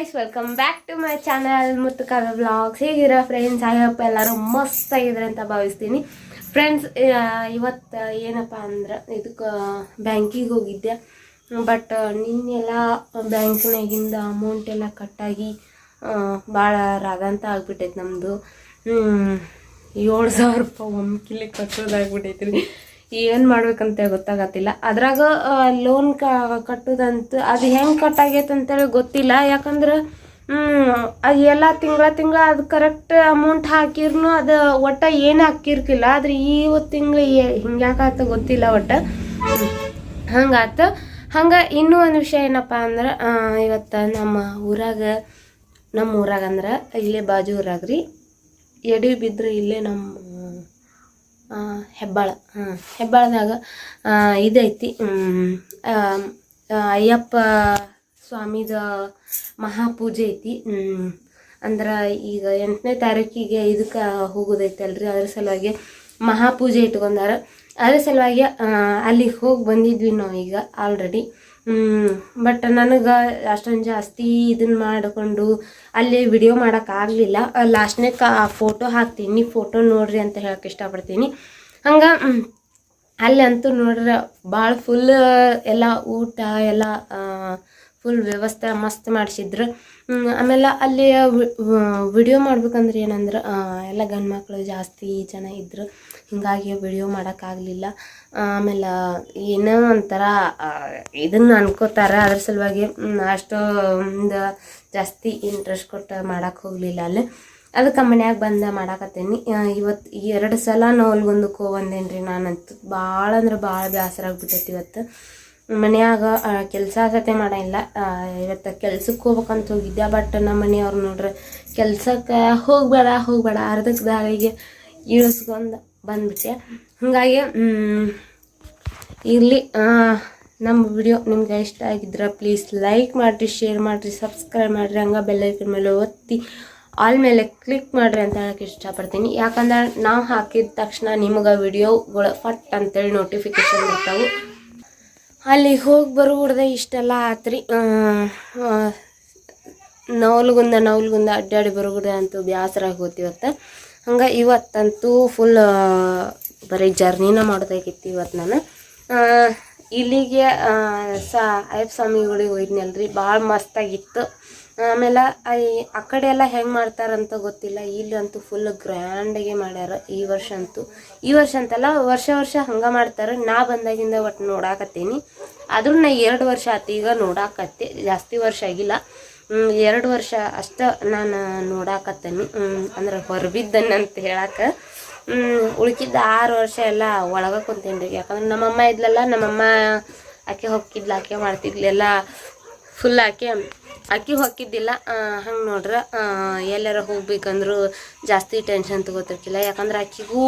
Guys, welcome back to my channel Muthu Kavya vlogs. ಹೇಗಿರೋ friends? ಆಯಪ್ಪ ಎಲ್ಲರೂ ಮಸ್ತ್ ಆಗಿದ್ರೆ ಅಂತ ಭಾವಿಸ್ತೀನಿ. ಫ್ರೆಂಡ್ಸ್, ಇವತ್ತು ಏನಪ್ಪ ಅಂದ್ರೆ ಇದಕ್ಕೆ ಬ್ಯಾಂಕಿಗೆ ಹೋಗಿದ್ದೆ. ಬಟ್ ನಿನ್ನೆಲ್ಲ ಬ್ಯಾಂಕ್ನಾಗಿಂದ ಅಮೌಂಟ್ ಎಲ್ಲ ಕಟ್ಟಾಗಿ ಭಾಳ ರಾಗ ಅಂತ ಆಗ್ಬಿಟ್ಟೈತೆ. ನಮ್ಮದು 7,000 ರೂಪಾಯಿ ಒಮ್ಕಿಲಿ ಕಟ್ಟೋದಾಗ್ಬಿಟ್ಟೈತಿ ರೀ. ಏನು ಮಾಡ್ಬೇಕಂತ ಗೊತ್ತಾಗತ್ತಿಲ್ಲ. ಅದ್ರಾಗ ಲೋನ್ ಕಟ್ಟೋದಂತ ಅದು ಹೆಂಗೆ ಕಟ್ಟಾಗೈತೆ ಅಂತೇಳಿ ಗೊತ್ತಿಲ್ಲ. ಯಾಕಂದ್ರೆ ಅದು ಎಲ್ಲ ತಿಂಗಳ ಅದು ಕರೆಕ್ಟ್ ಅಮೌಂಟ್ ಹಾಕಿರ್ನು ಅದು ಒಟ್ಟು ಏನು ಹಾಕಿರ್ಕಿಲ್ಲ. ಆದ್ರೆ ಇವತ್ತು ತಿಂಗಳು ಹಿಂಗ್ಯಾಕಾತ ಗೊತ್ತಿಲ್ಲ. ಒಟ್ಟು ಹಂಗಾತ. ಹಂಗೆ ಇನ್ನೂ ಒಂದು ವಿಷಯ ಏನಪ್ಪ ಅಂದ್ರೆ, ಇವತ್ತು ನಮ್ಮ ಊರಾಗ ಅಂದ್ರೆ ಇಲ್ಲೇ ಬಾಜು ಊರಾಗ ರೀ ಎಡಿ ಬಿದ್ದರೆ ಇಲ್ಲೇ ನಮ್ಮ ಹೆಬ್ಬಾಳದಾಗ ಇದೈತಿ. ಅಯ್ಯಪ್ಪ ಸ್ವಾಮಿದ ಮಹಾಪೂಜೆ ಐತಿ. ಅಂದ್ರೆ ಈಗ 8ನೇ ತಾರೀಕಿಗೆ ಇದಕ್ಕೆ ಹೋಗೋದೈತಲ್ರಿ, ಅದ್ರ ಸಲುವಾಗಿ ಮಹಾಪೂಜೆ ಇಟ್ಕೊಂಡಾರ. ಅದ್ರ ಸಲುವಾಗಿ ಅಲ್ಲಿಗೆ ಹೋಗಿ ಬಂದಿದ್ವಿ ನಾವು ಈಗ ಆಲ್ರೆಡಿ. ಬಟ್ ನನಗೆ ಅಷ್ಟೊಂದು ಜಾಸ್ತಿ ಇದನ್ನ ಮಾಡಿಕೊಂಡು ಅಲ್ಲಿ ವಿಡಿಯೋ ಮಾಡೋಕ್ಕಾಗಲಿಲ್ಲ. ಲಾಸ್ಟ್ನೇ ಫೋಟೋ ಹಾಕ್ತೀನಿ, ಫೋಟೋ ನೋಡ್ರಿ ಅಂತ ಹೇಳಕ್ಕೆ ಇಷ್ಟಪಡ್ತೀನಿ. ಹಂಗೆ ಅಲ್ಲಿ ಅಂತೂ ನೋಡ್ರೆ ಭಾಳ ಫುಲ್ ಎಲ್ಲ ಊಟ ಎಲ್ಲ ಫುಲ್ ವ್ಯವಸ್ಥೆ ಮಸ್ತ್ ಮಾಡಿಸಿದ್ರು. ಆಮೇಲೆ ಅಲ್ಲಿ ವಿಡಿಯೋ ಮಾಡ್ಬೇಕಂದ್ರೆ ಏನಂದ್ರೆ ಎಲ್ಲ ಗಂಡು ಮಕ್ಕಳು ಜಾಸ್ತಿ ಜನ ಇದ್ದರು, ಹೀಗಾಗಿ ವಿಡಿಯೋ ಮಾಡೋಕ್ಕಾಗಲಿಲ್ಲ. ಆಮೇಲೆ ಏನೋ ಒಂಥರ ಇದನ್ನು ಅನ್ಕೋತಾರೆ, ಅದ್ರ ಸಲುವಾಗಿ ಅಷ್ಟೊಂದು ಜಾಸ್ತಿ ಇಂಟ್ರೆಸ್ಟ್ ಕೊಟ್ಟು ಮಾಡೋಕ್ಕೆ ಹೋಗಲಿಲ್ಲ ಅಲ್ಲಿ. ಅದಕ್ಕೆ ಮನ್ಯಾಗ ಬಂದ ಮಾಡಾಕತ್ತೇನಿ. ಇವತ್ತು 2 ಸಲ ನವಲ್ಗುಂದಕ್ಕೆ ಬಂದೇನಿ ರೀ. ನಾನಂತೂ ಭಾಳ ಅಂದ್ರೆ ಭಾಳ ಬೇಸರ ಆಗ್ಬಿಟ್ಟೈತಿ. ಇವತ್ತು ಮನ್ಯಾಗ ಕೆಲಸ ಸತೆ ಮಾಡಿಲ್ಲ. ಇವತ್ತು ಕೆಲ್ಸಕ್ಕೆ ಹೋಗ್ಬೇಕಂತ ಹೋಗಿದ್ದೆ. ಬಟ್ ನಮ್ಮ ಮನೆಯವ್ರು ನೋಡ್ರಿ ಕೆಲ್ಸಕ್ಕೆ ಹೋಗಬೇಡ ಅರ್ಧಕ್ಕೆ ದಾರಿಗೆ ಇಳಿಸ್ಕೊಂಡು ಬಂದ್ಬಿಟ್ಟೆ. ಹಾಗಾಗಿ ಇರಲಿ. ನಮ್ಮ ವಿಡಿಯೋ ನಿಮ್ಗೆ ಇಷ್ಟ ಆಗಿದ್ರೆ ಪ್ಲೀಸ್ ಲೈಕ್ ಮಾಡಿರಿ, ಶೇರ್ ಮಾಡಿರಿ, ಸಬ್ಸ್ಕ್ರೈಬ್ ಮಾಡಿರಿ. ಹಂಗೆ ಬೆಲ್ಲೈಕನ್ ಮೇಲೆ ಒತ್ತಿ ಆಲ್ ಮೇಲೆ ಕ್ಲಿಕ್ ಮಾಡಿರಿ ಅಂತ ಹೇಳಕ್ಕೆ ಇಷ್ಟಪಡ್ತೀನಿ. ಯಾಕಂದ್ರೆ ನಾವು ಹಾಕಿದ ತಕ್ಷಣ ನಿಮಗೆ ವಿಡಿಯೋಗಳು ಫಟ್ ಅಂತೇಳಿ ನೋಟಿಫಿಕೇಶನ್ ಬರ್ತಾವೆ. ಅಲ್ಲಿ ಹೋಗಿ ಬರೋದೇ ಇಷ್ಟೆಲ್ಲ ಆತ್ರಿ. ನವಲ್ಗುಂದ ಅಡ್ಡಾಡಿ ಬರೋದೇ ಅಂತೂ ಬೇಸರ ಆಗೋತಿ ಇವತ್ತು. ಹಂಗೆ ಇವತ್ತಂತೂ ಫುಲ್ ಬರೀ ಜರ್ನಿನ ಮಾಡೋದಾಗಿತ್ತು ಇವತ್ತು ನಾನು. ಇಲ್ಲಿಗೆ ಅಯ್ಯಪ್ಪ ಸ್ವಾಮಿ ಗುಡಿಗೆ ಹೋಯ್ದ್ನಲ್ರಿ, ಭಾಳ ಮಸ್ತಾಗಿತ್ತು. ಆಮೇಲೆ ಆ ಕಡೆ ಎಲ್ಲ ಹೆಂಗೆ ಮಾಡ್ತಾರಂತ ಗೊತ್ತಿಲ್ಲ, ಇಲ್ಲಂತೂ ಫುಲ್ ಗ್ರ್ಯಾಂಡಾಗೆ ಮಾಡ್ಯಾರ ಈ ವರ್ಷ ಅಂತಲ್ಲ, ವರ್ಷ ಹಂಗೆ ಮಾಡ್ತಾರೆ. ನಾ ಬಂದಾಗಿಂದ ಒಟ್ಟು ನೋಡಾಕತ್ತೀನಿ. ಆದ್ರೂ ನಾ 2 ವರ್ಷ ಆಯ್ತು ಈಗ ನೋಡಾಕತ್ತೆ, ಜಾಸ್ತಿ ವರ್ಷ ಆಗಿಲ್ಲ. 2 ವರ್ಷ ಅಷ್ಟ ನಾನು ನೋಡಾಕತ್ತೇನಿ. ಅಂದ್ರೆ ಹೊರಬಿದ್ದನ್ ಅಂತ ಹೇಳಕ್ಕೆ. ಉಳ್ಕಿದ್ದ 6 ವರ್ಷ ಎಲ್ಲ ಒಳಗೆ ಕುಂತೇನಿ ರೀ. ಯಾಕಂದ್ರೆ ನಮ್ಮಮ್ಮ ಇದ್ಲಲ್ಲ, ನಮ್ಮಮ್ಮ ಆಕೆ ಹೊಕ್ಕಿದ್ಲ, ಆಕೆ ಮಾಡ್ತಿದ್ಲು ಎಲ್ಲ ಫುಲ್. ಆಕೆ ಹೊಕ್ಕಿದ್ದಿಲ್ಲ. ಹಂಗೆ ನೋಡ್ರೆ ಎಲ್ಲಾರ ಹೋಗ್ಬೇಕಂದ್ರೂ ಜಾಸ್ತಿ ಟೆನ್ಷನ್ ತಗೋತಿರ್ಕಿಲ್ಲ. ಯಾಕಂದ್ರೆ ಆಕೆಗೂ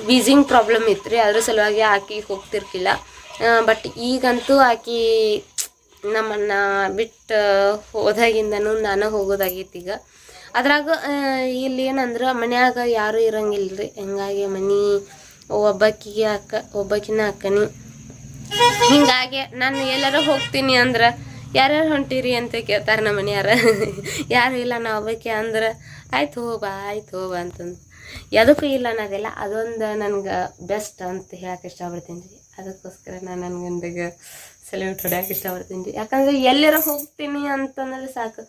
ವೀಸಿಂಗ್ ಪ್ರಾಬ್ಲಮ್ ಇತ್ತು ರೀ, ಅದ್ರ ಸಲುವಾಗಿ ಆಕೆ ಹೋಗ್ತಿರ್ಕಿಲ್ಲ. ಬಟ್ ಈಗಂತೂ ಆಕೆ ನಮ್ಮನ್ನು ಬಿಟ್ಟು ಹೋದಾಗಿಂದನೂ ನಾನು ಹೋಗೋದಾಗೈತಿ ಈಗ. ಅದ್ರಾಗ ಇಲ್ಲಿ ಏನಂದ್ರೆ ಮನ್ಯಾಗ ಯಾರೂ ಇರಂಗಿಲ್ಲ ರೀ. ಹಂಗಾಗಿ ಮನೆ ಒಬ್ಬಾಕಿನ ಅಕ್ಕನಿ. ಹೀಗಾಗಿ ನಾನು ಎಲ್ಲರೂ ಹೋಗ್ತೀನಿ ಅಂದ್ರೆ ಯಾರ್ಯಾರು ಹೊಂಟಿರಿ ಅಂತ ಕೇಳ್ತಾರೆ ನಮ್ಮ ಮನೆಯಾರ. ಯಾರು ಇಲ್ಲ ನಾವು ಒಬ್ಬಾಕಿ ಅಂದ್ರೆ ಆಯ್ತು ಹೋಗ್ಬಾ ಅಂತಂದು. ಯಾವುದಕ್ಕೂ ಇಲ್ಲ ಅನ್ನೋದಿಲ್ಲ. ಅದೊಂದು ನನಗೆ ಬೆಸ್ಟ್ ಅಂತ ಹೇಳಕ್ಕೆ ಇಷ್ಟಪಡ್ತೀನಿ ರೀ. ಅದಕ್ಕೋಸ್ಕರ ನಾನು ನನ್ನ ಗಂಡಿಗೆ ಸೆಲ್ಯೂಟ್ ಹೊಡ್ಯಕ್ಕೆ ಇಷ್ಟಪಡ್ತೀನಿ ರೀ. ಯಾಕಂದ್ರೆ ಎಲ್ಲಾರ ಹೋಗ್ತೀನಿ ಅಂತಂದ್ರೆ ಸಾಕು,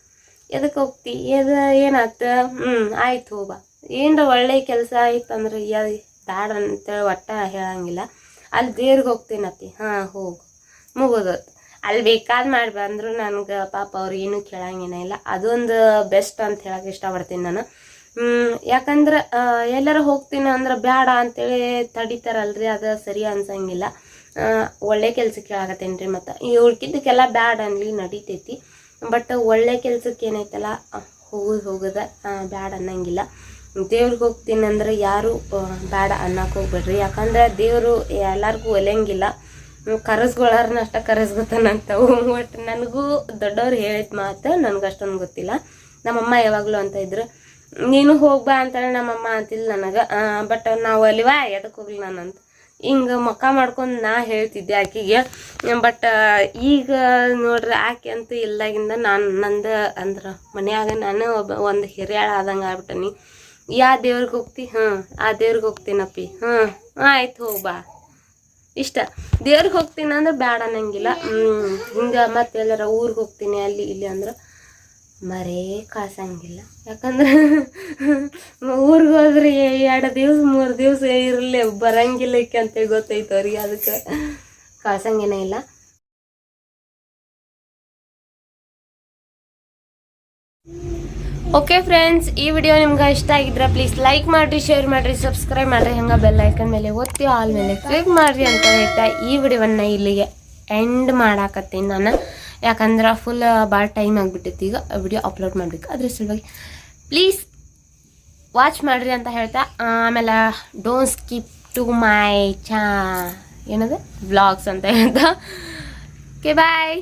ಎದಕ್ಕೆ ಹೋಗ್ತಿ, ಏನಾಯ್ತು, ಆಯ್ತು ಹೋಗ್ಬಾ. ಏನರ ಒಳ್ಳೆ ಕೆಲಸ ಆಯ್ತು ಅಂದ್ರೆ ಬ್ಯಾಡ ಅಂತೇಳಿ ಒಟ್ಟ ಹೇಳಂಗಿಲ್ಲ. ಅಲ್ಲಿ ದೇವ್ರಿಗೆ ಹೋಗ್ತೀನತ್ತಿ, ಹೋಗು, ಮುಗೋದು. ಅಲ್ಲಿ ಬೇಕಾದ ಮಾಡಿ ಬಂದ್ರು ನನಗೆ ಪಾಪ ಅವ್ರು ಏನೂ ಕೇಳಂಗೇನಿಲ್ಲ. ಅದೊಂದು ಬೆಸ್ಟ್ ಅಂತ ಹೇಳಕ್ಕೆ ಇಷ್ಟಪಡ್ತೀನಿ ನಾನು. ಯಾಕಂದ್ರೆ ಎಲ್ಲರೂ ಹೋಗ್ತೀನಿ ಅಂದ್ರೆ ಬೇಡ ಅಂತೇಳಿ ತಡಿತಾರಲ್ರಿ, ಅದು ಸರಿ ಅನ್ಸಂಗಿಲ್ಲ. ಒಳ್ಳೆ ಕೆಲ್ಸಕ್ಕೆ ಹೇಳಾಕತ್ತೇನೆ ರೀ. ಮತ್ತು ಈ ಉಳ್ಕಿದ್ದಕ್ಕೆಲ್ಲ ಬ್ಯಾಡ ಅನ್ಲಿ ನಡೀತೈತಿ. ಬಟ್ ಒಳ್ಳೆ ಕೆಲ್ಸಕ್ಕೆ ಏನೈತಲ್ಲ ಹೋಗೋದ ಬ್ಯಾಡ ಅನ್ನಂಗಿಲ್ಲ. ದೇವ್ರಿಗೆ ಹೋಗ್ತೀನಿ ಅಂದ್ರೆ ಯಾರು ಬ್ಯಾಡ ಅನ್ನಕ್ಕೆ ಹೋಗ್ಬೇಡ್ರಿ. ಯಾಕಂದ್ರೆ ದೇವರು ಎಲ್ಲರಿಗೂ ಒಲೆಯಂಗಿಲ್ಲ, ಕರೆಸ್ಗಳಾರನ್ನ ಅಷ್ಟ ಕರೆಸ್ಕೊತಾನಂತವು. ಒಟ್ಟು ನನಗೂ ದೊಡ್ಡವ್ರು ಹೇಳಿದ ಮಾತು ನನಗೆ ಅಷ್ಟೊಂದು ಗೊತ್ತಿಲ್ಲ. ನಮ್ಮಮ್ಮ ಯಾವಾಗಲೂ ಅಂತ ಇದ್ರು, ನೀನು ಹೋಗ್ಬಾ ಅಂತೇಳಿ ನಮ್ಮಮ್ಮ ಅಂತಿಲ್ಲ ನನಗೆ. ಬಟ್ ನಾವು ಅಲ್ಲಿವಾ ಎದಕ್ಕೆ ಹೋಗ್ಲಿ ನಾನಂತ ಹಿಂಗೆ ಮುಖ ಮಾಡ್ಕೊಂಡು ನಾ ಹೇಳ್ತಿದ್ದೆ ಆಕೆಗೆ. ಬಟ್ ಈಗ ನೋಡ್ರಿ ಆಕೆ ಅಂತೂ ಇಲ್ಲಾಗಿಂದ ನಂದು ಅಂದ್ರೆ ಮನ್ಯಾಗ ನಾನು ಒಂದು ಹಿರಿಯಾಳ ಆದಂಗೆ ಆಗ್ಬಿಟ್ಟನಿ. ದೇವ್ರಿಗೆ ಹೋಗ್ತಿ? ಆ ದೇವ್ರಿಗೆ ಹೋಗ್ತೀನಪ್ಪಿ. ಆಯ್ತು ಹೋಗ್ಬಾ ಇಷ್ಟ. ದೇವ್ರಿಗೆ ಹೋಗ್ತೀನಿ ಅಂದ್ರೆ ಬ್ಯಾಡ ಅನ್ನಂಗಿಲ್ಲ. ಹಿಂಗೆ ಮತ್ತೆ ಎಲ್ಲಾರ ಊರಿಗೆ ಹೋಗ್ತೀನಿ ಅಲ್ಲಿ ಇಲ್ಲಿ ಅಂದ್ರೆ ಮರೇ ಕಳ್ಸಂಗಿಲ್ಲ. ಯಾಕಂದ್ರೆ ಊರಿಗೆ ಹೋದ್ರೆ 2 ದಿವ್ಸ 3 ದಿವ್ಸ ಇರಲಿ ಬರಂಗಿಲ್ಲಕ್ಕೆ ಅಂತೇಳಿ ಗೊತ್ತೈತೆ ಅವ್ರಿಗೆ. ಅದಕ್ಕೆ ಕಳ್ಸಂಗೇನೇ ಇಲ್ಲ. ಓಕೆ ಫ್ರೆಂಡ್ಸ್, ಈ ವಿಡಿಯೋ ನಿಮ್ಗೆ ಇಷ್ಟ ಆಗಿದ್ರೆ ಪ್ಲೀಸ್ ಲೈಕ್ ಮಾಡಿರಿ, ಶೇರ್ ಮಾಡಿರಿ, ಸಬ್ಸ್ಕ್ರೈಬ್ ಮಾಡಿರಿ, ಹಂಗೆ ಬೆಲ್ ಐಕನ್ ಮೇಲೆ ಒತ್ತಿ ಆಲ್ ಮೇಲೆ ಕ್ಲಿಕ್ ಮಾಡಿರಿ ಅಂತ ಹೇಳ್ತಾ ಈ ವಿಡಿಯೋವನ್ನು ಇಲ್ಲಿಗೆ ಎಂಡ್ ಮಾಡಾಕತ್ತೀನಿ ನಾನು. ಯಾಕಂದ್ರೆ ಫುಲ್ ಭಾಳ ಟೈಮ್ ಆಗಿಬಿಟ್ಟೈತಿ ಈಗ ವಿಡಿಯೋ ಅಪ್ಲೋಡ್ ಮಾಡಬೇಕು. ಅದ್ರ ಸಲುವಾಗಿ ಪ್ಲೀಸ್ ವಾಚ್ ಮಾಡಿರಿ ಅಂತ ಹೇಳ್ತಾ, ಆಮೇಲೆ ಡೋಂಟ್ ಸ್ಕಿಪ್ ಟು ಮೈ ಏನದು ವ್ಲಾಗ್ಸ್ ಅಂತ ಹೇಳ್ತಾ. ಓಕೆ ಬಾಯ್.